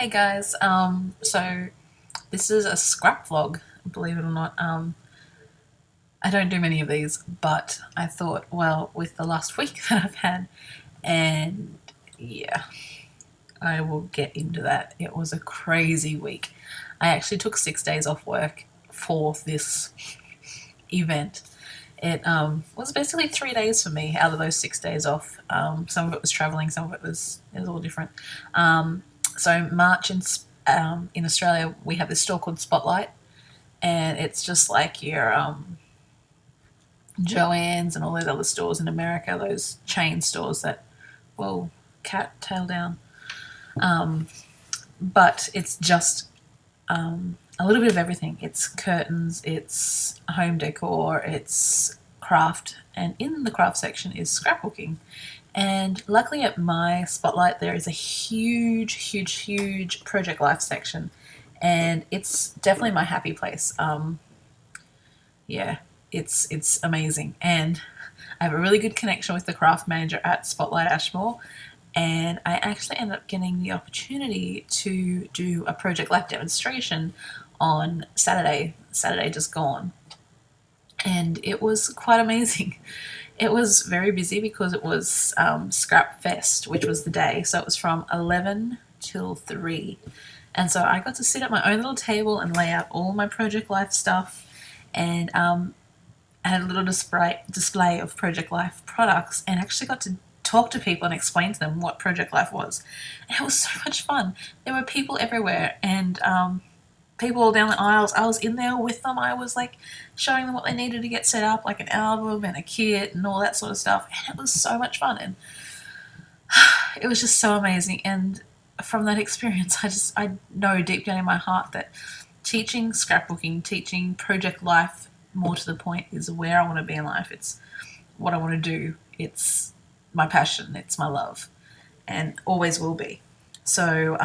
Hey guys, so this is a scrap vlog, believe it or not. I don't do many of these, but I thought, well, with the last week that I've had, and yeah, I will get into that. It was a crazy week. I actually took 6 days off work for this event. It was basically 3 days for me out of those 6 days off. Some of it was traveling, some of it was all different. So March in Australia, we have this store called Spotlight, and it's just like your Joann's and all those other stores in America, those chain stores that, whoa, cat tail down. But it's just a little bit of everything. It's curtains, it's home decor, it's craft, and in the craft section is scrapbooking. And luckily at my Spotlight there is a huge Project Life section, and it's definitely my happy place. Yeah, it's amazing, and I have a really good connection with the craft manager at Spotlight Ashmore, and I actually ended up getting the opportunity to do a Project Life demonstration on Saturday just gone, and it was quite amazing. It was very busy because it was Scrap Fest, which was the day, so it was from 11 till 3, and so I got to sit at my own little table and lay out all my Project Life stuff, and I had a little display of Project Life products, and actually got to talk to people and explain to them what Project Life was. And it was so much fun. There were people everywhere, and people all down the aisles. I was in there with them. I was like showing them what they needed to get set up, like an album and a kit and all that sort of stuff. And it was so much fun, and it was just so amazing. And from that experience, I know deep down in my heart that teaching scrapbooking, teaching Project Life, more to the point, is where I want to be in life. It's what I want to do. It's my passion. It's my love, and always will be. So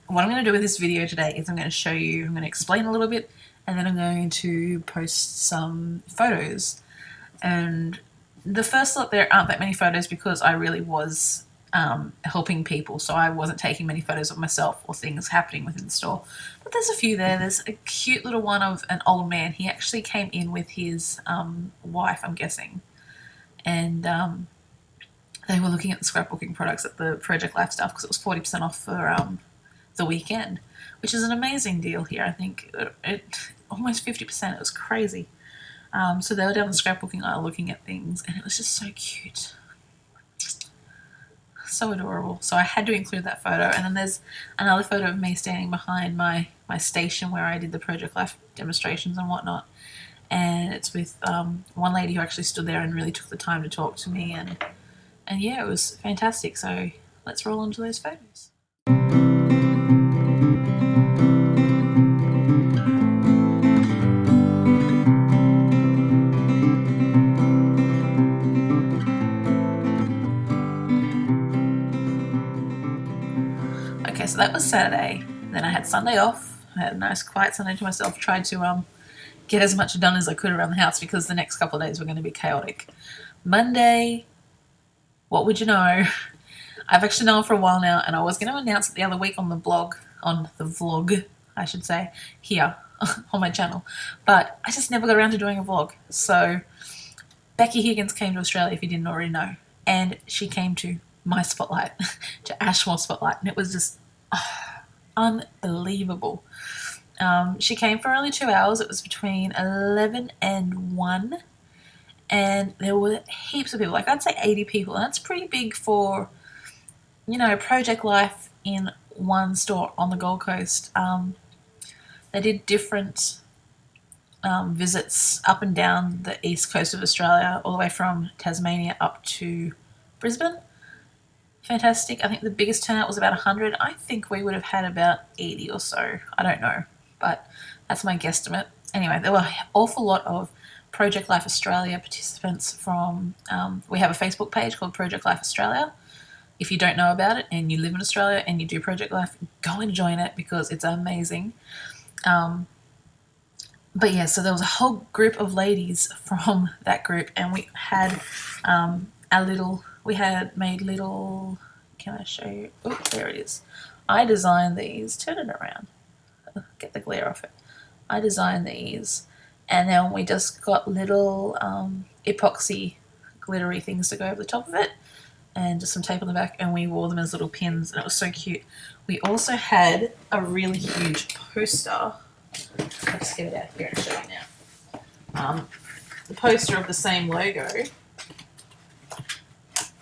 what I'm going to do with this video today is I'm going to explain a little bit, and then I'm going to post some photos. And the first lot, there aren't that many photos because I really was helping people, so I wasn't taking many photos of myself or things happening within the store. But there's a few there. There's a cute little one of an old man. He actually came in with his wife, I'm guessing, and they were looking at the scrapbooking products at the Project Life stuff because it was 40% off for the weekend, which is an amazing deal here. I think it almost 50%. It was crazy. So they were down the scrapbooking aisle looking at things, and it was just so cute, so adorable. So I had to include that photo. And then there's another photo of me standing behind my station where I did the Project Life demonstrations and whatnot, and it's with one lady who actually stood there and really took the time to talk to me, and yeah, it was fantastic. So let's roll into those photos. Okay, so that was Saturday. Then I had Sunday off. I had a nice quiet Sunday to myself. Tried to get as much done as I could around the house because the next couple of days were going to be chaotic. Monday, what would you know? I've actually known for a while now, and I was going to announce it the other week on the vlog, I should say, here on my channel. But I just never got around to doing a vlog. So Becky Higgins came to Australia, if you didn't already know, and she came to my Spotlight, to Ashmore Spotlight, and it was just unbelievable. She came for only 2 hours. It was between 11 and 1, and there were heaps of people, like I'd say 80 people, and that's pretty big for, you know, Project Life in one store on the Gold Coast. They did different visits up and down the east coast of Australia, all the way from Tasmania up to Brisbane. Fantastic. I think the biggest turnout was about 100. I think we would have had about 80 or so. I don't know, but that's my guesstimate. Anyway, there were an awful lot of Project Life Australia participants from, we have a Facebook page called Project Life Australia. If you don't know about it and you live in Australia and you do Project Life, go and join it because it's amazing. But yeah, so there was a whole group of ladies from that group, and we had we had made little can I show you? Oh, there it is. I designed these. Turn it around. Get the glare off it. I designed these, and then we just got little epoxy glittery things to go over the top of it, and just some tape on the back, and we wore them as little pins, and it was so cute. We also had a really huge poster. I'll just get it out here and show you now. The poster of the same logo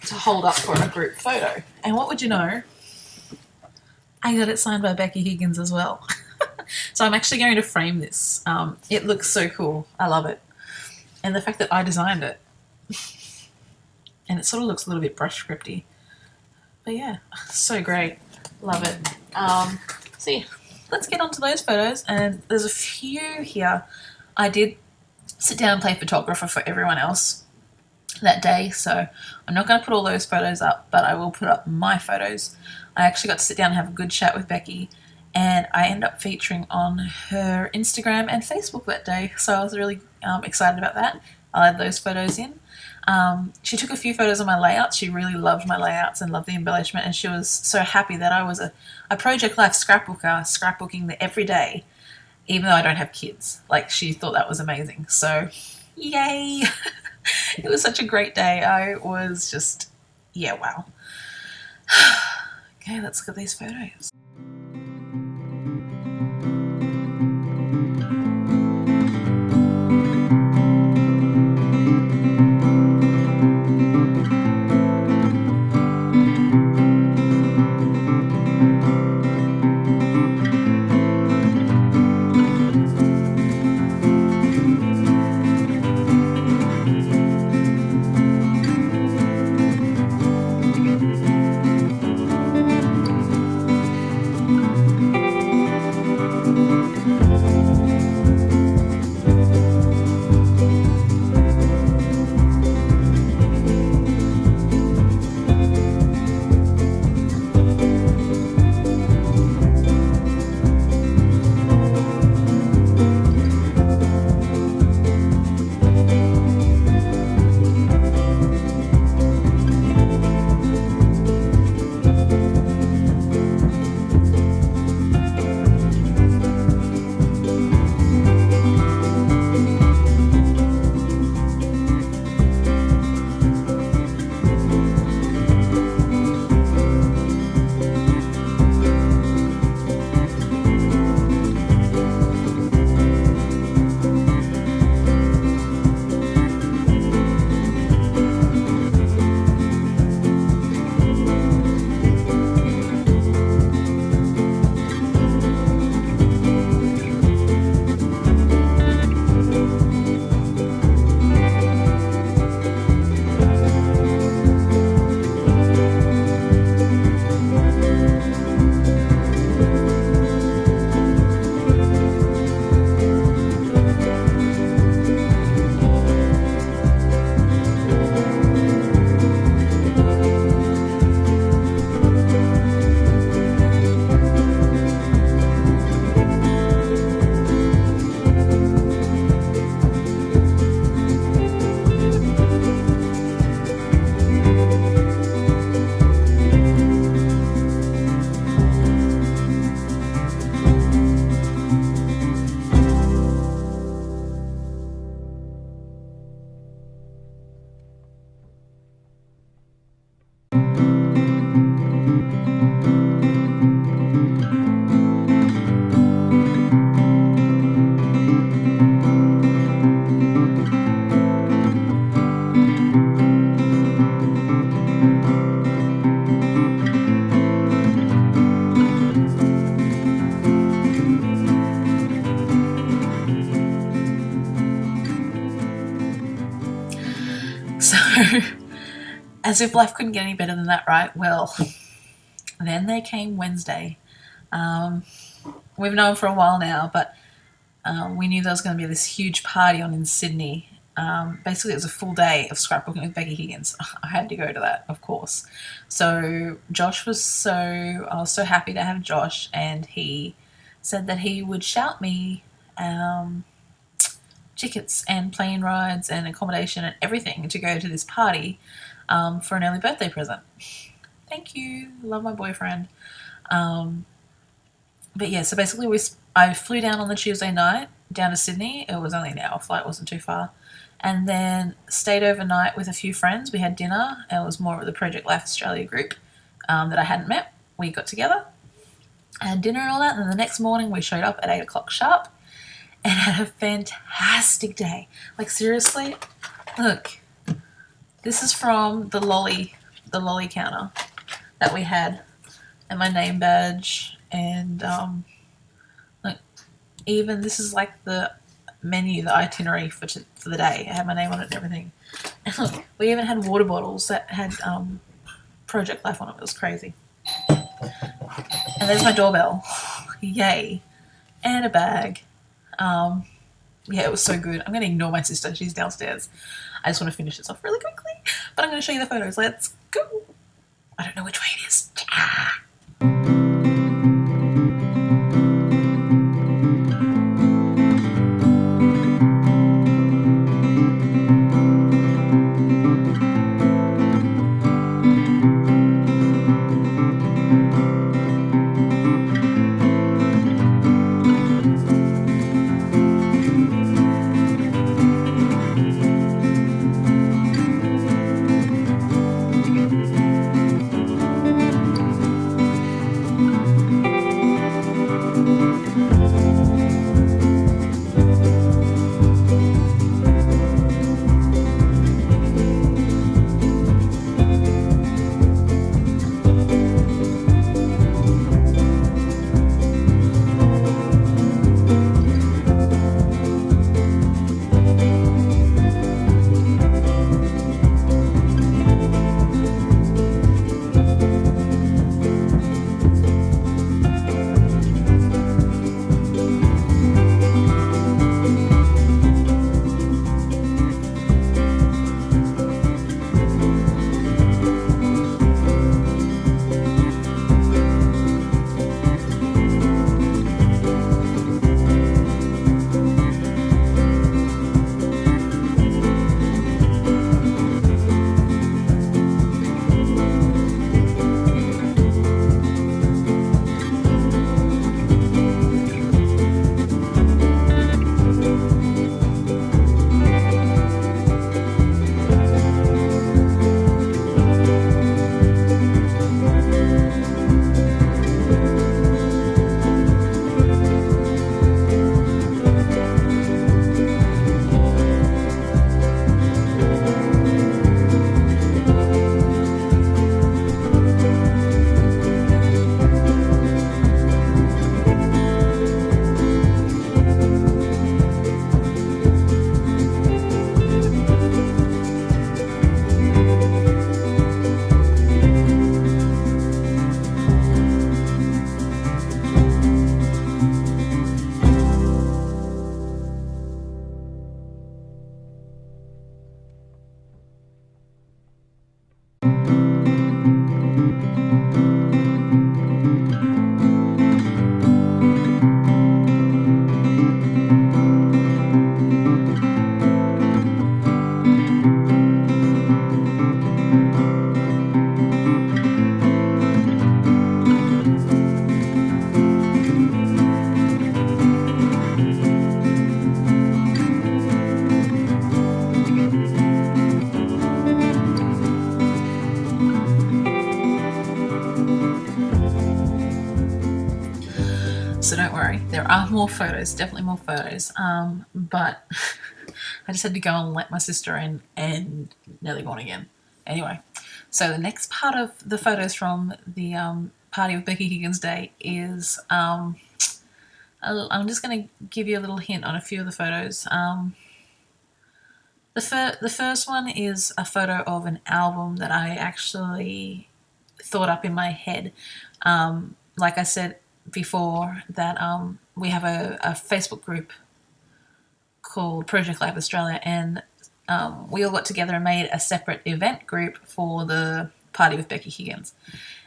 to hold up for a group photo. And what would you know? I got it signed by Becky Higgins as well. So I'm actually going to frame this. It looks so cool. I love it. And the fact that I designed it. And it sort of looks a little bit brush scripty. But yeah, so great. Love it. So yeah, let's get on to those photos. And there's a few here. I did sit down and play photographer for everyone else that day, so I'm not going to put all those photos up, but I will put up my photos. I actually got to sit down and have a good chat with Becky, and I ended up featuring on her Instagram and Facebook that day, so I was really excited about that. I'll add those photos in. She took a few photos of my layouts. She really loved my layouts and loved the embellishment, and she was so happy that I was a Project Life scrapbooker, scrapbooking every day, even though I don't have kids. Like, she thought that was amazing. So, yay! It was such a great day. I was just, yeah, wow. Okay, let's look at these photos. So, as if life couldn't get any better than that, right? Well, then there came Wednesday. We've known for a while now, but we knew there was going to be this huge party on in Sydney. Basically, it was a full day of scrapbooking with Becky Higgins. I had to go to that, of course. So I was so happy to have Josh, and he said that he would shout me tickets and plane rides and accommodation and everything to go to this party for an early birthday present. Thank you. Love my boyfriend. But yeah, so basically I flew down on the Tuesday night down to Sydney. It was only an hour flight, wasn't too far. And then stayed overnight with a few friends. We had dinner. It was more of the Project Life Australia group that I hadn't met. We got together, had dinner and all that. And then the next morning we showed up at 8 o'clock sharp and had a fantastic day. Like, seriously, look, this is from the lolly counter that we had, and my name badge, and look, even this is like the menu, the itinerary for the day. I had my name on it and everything. And look, we even had water bottles that had Project Life on it. It was crazy. And there's my doorbell. Yay. And a bag. Yeah, it was so good. I'm going to ignore my sister. She's downstairs. I just want to finish this off really quickly. But I'm going to show you the photos. Let's go. I don't know which way it is. So don't worry, there are more photos, definitely more photos. But I just had to go and let my sister in and nearly gone again. Anyway, so the next part of the photos from the party with Becky Higgins Day is, I'm just going to give you a little hint on a few of the photos. The first one is a photo of an album that I actually thought up in my head. Like I said before, that we have a Facebook group called Project Life Australia, and we all got together and made a separate event group for the party with Becky Higgins.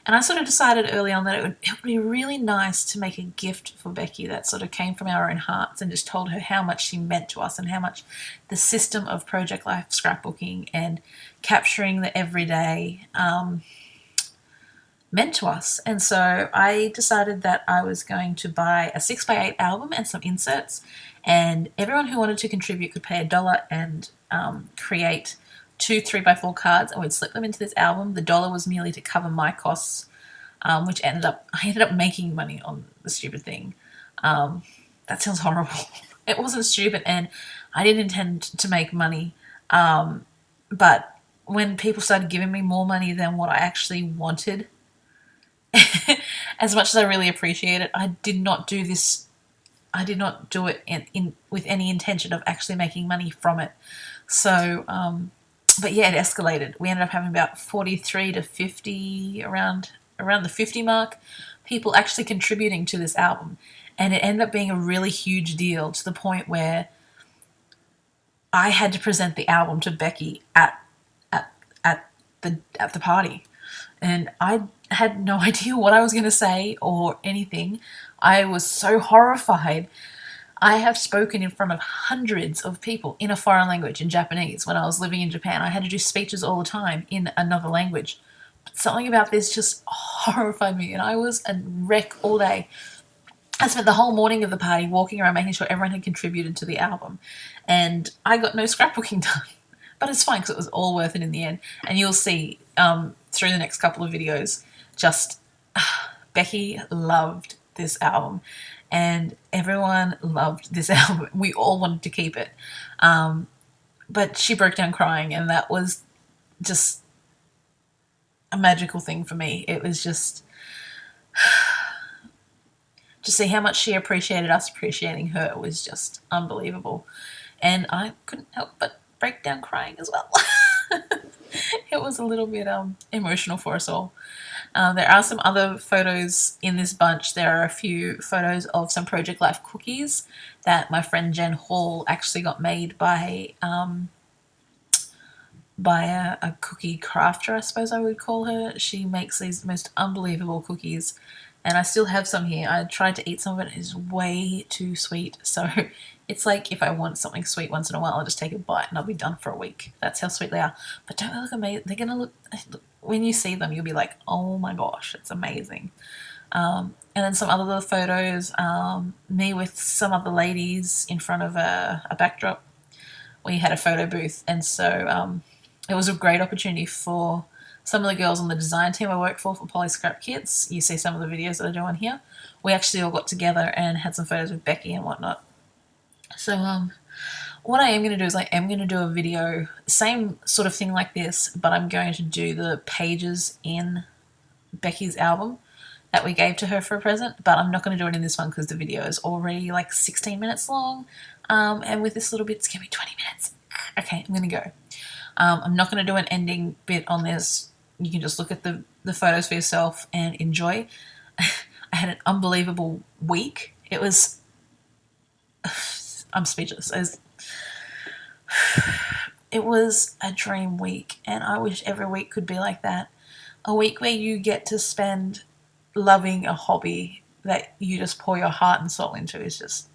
And I sort of decided early on that it would be really nice to make a gift for Becky that sort of came from our own hearts and just told her how much she meant to us and how much the system of Project Life scrapbooking and capturing the everyday meant to us. And so I decided that I was going to buy a 6x8 album and some inserts, and everyone who wanted to contribute could pay $1 and create 2 3x4 cards, and we'd slip them into this album. The $1 was merely to cover my costs, which I ended up making money on the stupid thing. That sounds horrible. It wasn't stupid, and I didn't intend to make money. But when people started giving me more money than what I actually wanted, as much as I really appreciate it, I did not do this. I did not do it with any intention of actually making money from it. So, but yeah, it escalated. We ended up having about 43 to 50, around the 50 mark, people actually contributing to this album. And it ended up being a really huge deal, to the point where I had to present the album to Becky at the party. And I had no idea what I was going to say or anything. I was so horrified. I have spoken in front of hundreds of people in a foreign language, in Japanese, when I was living in Japan. I had to do speeches all the time in another language. But something about this just horrified me, and I was a wreck all day. I spent the whole morning of the party walking around making sure everyone had contributed to the album, and I got no scrapbooking done. But it's fine, because it was all worth it in the end. And you'll see through the next couple of videos, just Becky loved this album, and everyone loved this album. We all wanted to keep it, but she broke down crying, and that was just a magical thing for me. It was just to see how much she appreciated us appreciating her was just unbelievable, and I couldn't help but break down crying as well. It was a little bit emotional for us all. There are some other photos in this bunch. There are a few photos of some Project Life cookies that my friend Jen Hall actually got made by a cookie crafter, I suppose I would call her. She makes these most unbelievable cookies, and I still have some here. I tried to eat some of it. It is way too sweet. So it's like if I want something sweet once in a while, I'll just take a bite and I'll be done for a week. That's how sweet they are. But don't they look amazing? They're going to look, when you see them, you'll be like, oh my gosh, it's amazing. And then some other little photos, me with some other ladies in front of a backdrop. We had a photo booth, and so it was a great opportunity for some of the girls on the design team I work for Poly Scrap Kits. You see some of the videos that I do on here. We actually all got together and had some photos with Becky and whatnot. So what I am going to do is I am going to do a video, same sort of thing like this, but I'm going to do the pages in Becky's album that we gave to her for a present, but I'm not going to do it in this one because the video is already like 16 minutes long, and with this little bit it's going to be 20 minutes. Okay, I'm going to go. I'm not going to do an ending bit on this. You can just look at the photos for yourself and enjoy. I had an unbelievable week. It was... I'm speechless. It was a dream week, and I wish every week could be like that. A week where you get to spend loving a hobby that you just pour your heart and soul into is just...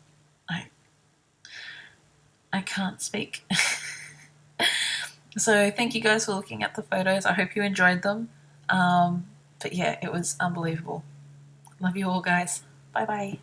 I can't speak. So thank you guys for looking at the photos. I hope you enjoyed them. But yeah, it was unbelievable. Love you all, guys. Bye-bye.